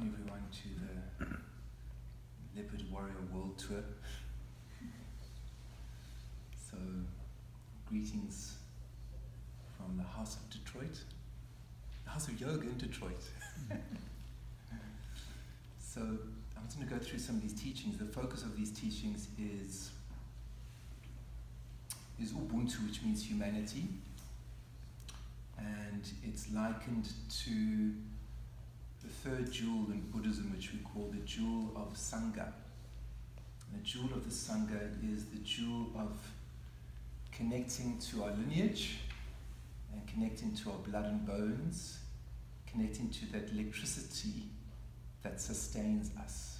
welcome everyone to the Leopard Warrior World Tour. So, greetings from the House of Detroit, the House of Yoga in Detroit. So, I'm just going to go through some of these teachings. The focus of these teachings is Ubuntu, which means humanity, and it's likened to the third jewel in Buddhism, which we call the jewel of Sangha. And the jewel of the Sangha is the jewel of connecting to our lineage and connecting to our blood and bones, connecting to that electricity that sustains us.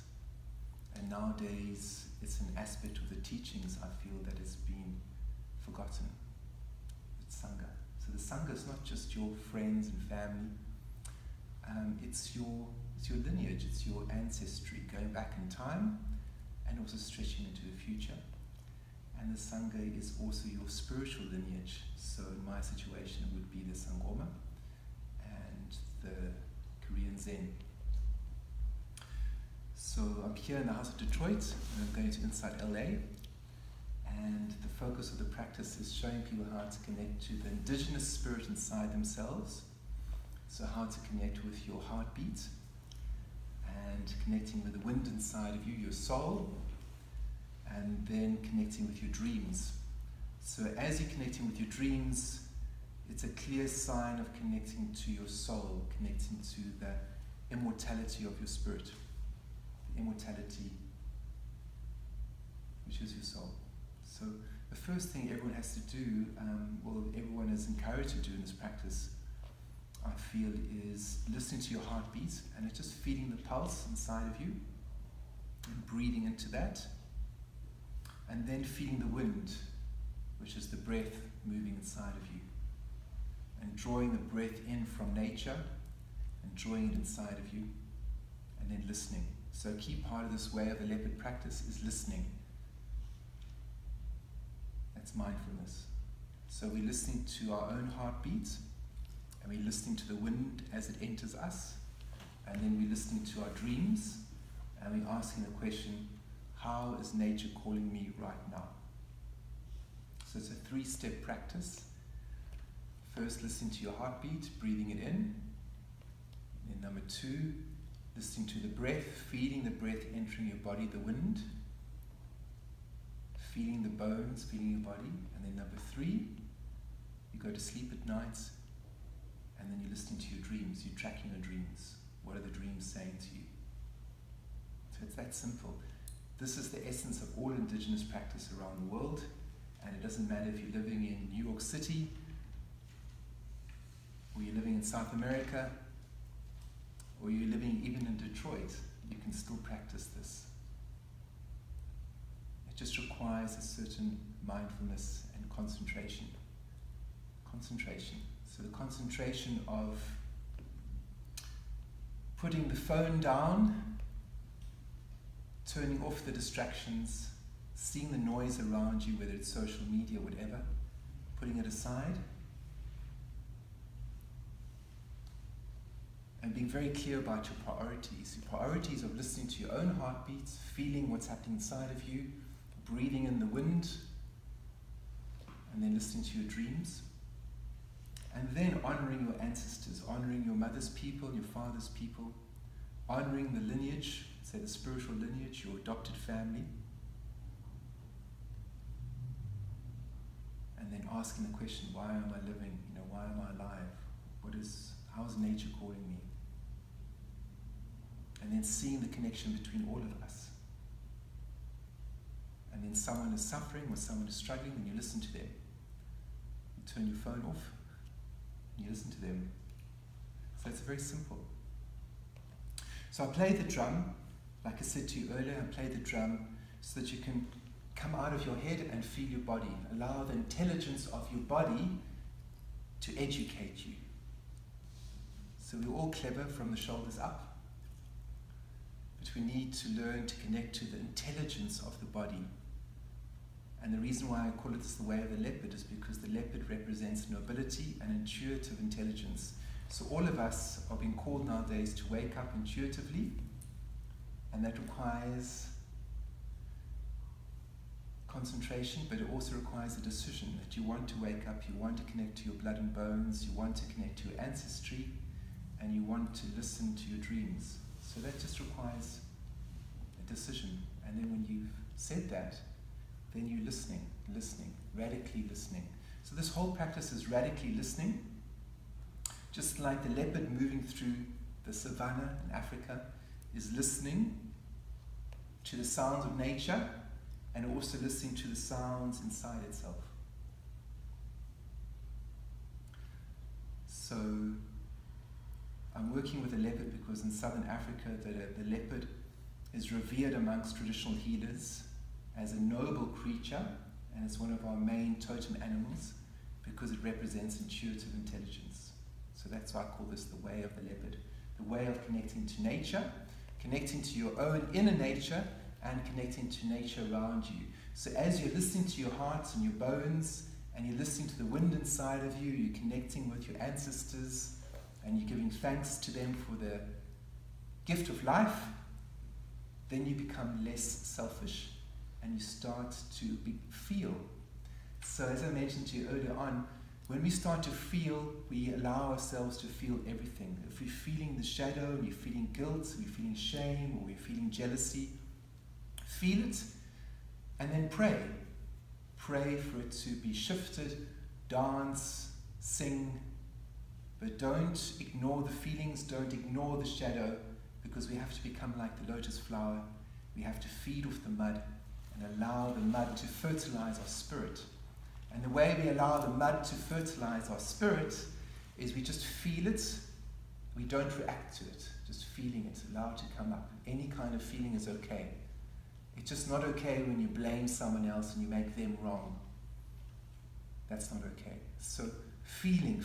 And nowadays, it's an aspect of the teachings, I feel, that has been forgotten. It's Sangha. So the Sangha is not just your friends and family, it's your lineage, it's your ancestry, going back in time and also stretching into the future. And the Sangha is also your spiritual lineage. So in my situation, it would be the Sangoma and the Korean Zen. So I'm here in the House of Detroit, and I'm going to Inside LA. And the focus of the practice is showing people how to connect to the indigenous spirit inside themselves. So how to connect with your heartbeat and connecting with the wind inside of you, your soul, and then connecting with your dreams. So as you're connecting with your dreams, it's a clear sign of connecting to your soul, connecting to the immortality of your spirit, the immortality which is your soul. So the first thing everyone has to do, everyone is encouraged to do in this practice, I feel, is listening to your heartbeat, and it's just feeling the pulse inside of you and breathing into that, and then feeling the wind, which is the breath moving inside of you, and drawing the breath in from nature and drawing it inside of you, and then listening. So a key part of this way of the Leopard practice is listening. That's mindfulness. So we're listening to our own heartbeat, and we're listening to the wind as it enters us, and then we're listening to our dreams, and we're asking the question, how is nature calling me right now? So it's a three-step practice. First, listening to your heartbeat, breathing it in. Then number two, listening to the breath, feeling the breath entering your body, the wind, feeling the bones, feeling your body. And then number three, you go to sleep at night, and then you're listening to your dreams, you're tracking your dreams. What are the dreams saying to you? So it's that simple. This is the essence of all indigenous practice around the world, and it doesn't matter if you're living in New York City, or you're living in South America, or you're living even in Detroit, you can still practice this. It just requires a certain mindfulness and concentration. Concentration. So the concentration of putting the phone down, turning off the distractions, seeing the noise around you, whether it's social media or whatever, putting it aside, and being very clear about your priorities. Your priorities of listening to your own heartbeats, feeling what's happening inside of you, breathing in the wind, and then listening to your dreams. And then honoring your ancestors, honoring your mother's people, your father's people, honoring the lineage, say the spiritual lineage, your adopted family. And then asking the question, why am I living? Why am I alive? How is nature calling me? And then seeing the connection between all of us. And then someone is suffering or someone is struggling, and you listen to them. You turn your phone off, and you listen to them. So it's very simple. So I play the drum, like I said to you earlier, I play the drum so that you can come out of your head and feel your body. Allow the intelligence of your body to educate you. So we're all clever from the shoulders up, but we need to learn to connect to the intelligence of the body. And the reason why I call it the way of the leopard is because the leopard represents nobility and intuitive intelligence. So all of us are being called nowadays to wake up intuitively, and that requires concentration, but it also requires a decision that you want to wake up, you want to connect to your blood and bones, you want to connect to your ancestry, and you want to listen to your dreams. So that just requires a decision. And then when you've said that, then you're listening, radically listening. So this whole practice is radically listening, just like the leopard moving through the savannah in Africa is listening to the sounds of nature and also listening to the sounds inside itself. So I'm working with a leopard because in southern Africa the leopard is revered amongst traditional healers as a noble creature, and it's one of our main totem animals because it represents intuitive intelligence. So that's why I call this the way of the leopard, the way of connecting to nature, connecting to your own inner nature, and connecting to nature around you. So as you're listening to your heart and your bones, and you're listening to the wind inside of you, you're connecting with your ancestors, and you're giving thanks to them for the gift of life, then you become less selfish and you start to feel. So as I mentioned to you earlier on, when we start to feel, we allow ourselves to feel everything. If we're feeling the shadow, and you're feeling guilt, or you're feeling shame, or you're feeling jealousy, feel it and then pray. Pray for it to be shifted, dance, sing, but don't ignore the feelings, don't ignore the shadow, because we have to become like the lotus flower. We have to feed off the mud and allow the mud to fertilize our spirit. And the way we allow the mud to fertilize our spirit is we just feel it, we don't react to it, just feeling it, allow it to come up. Any kind of feeling is okay. It's just not okay when you blame someone else and you make them wrong. That's not okay. So feeling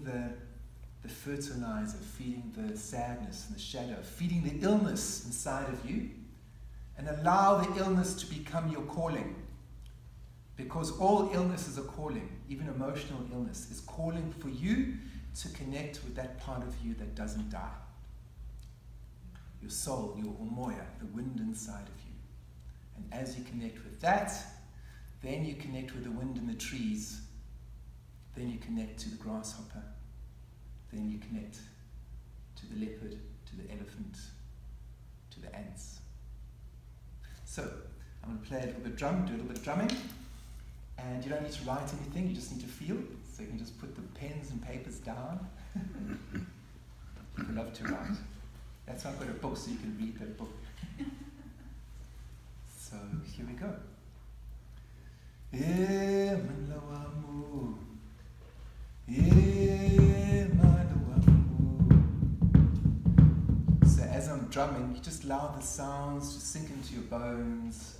the fertilizer, feeling the sadness and the shadow, feeling the illness inside of you, and allow the illness to become your calling. Because all illness is a calling, even emotional illness is calling for you to connect with that part of you that doesn't die. Your soul, your umoya, the wind inside of you. And as you connect with that, then you connect with the wind in the trees, then you connect to the grasshopper, then you connect to the leopard, to the elephant, to the ants. So, I'm going to play a little bit of drum, do a little bit of drumming, and you don't need to write anything, you just need to feel. So you can just put the pens and papers down. People love to write. That's why I've got a book, so you can read that book. So here we go. So as I'm drumming, you just allow the sounds to sink into your bones.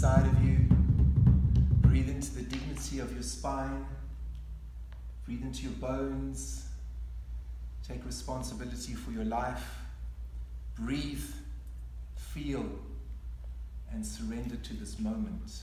inside of you. Breathe into the dignity of your spine. Breathe into your bones. Take responsibility for your life. Breathe, feel, and surrender to this moment.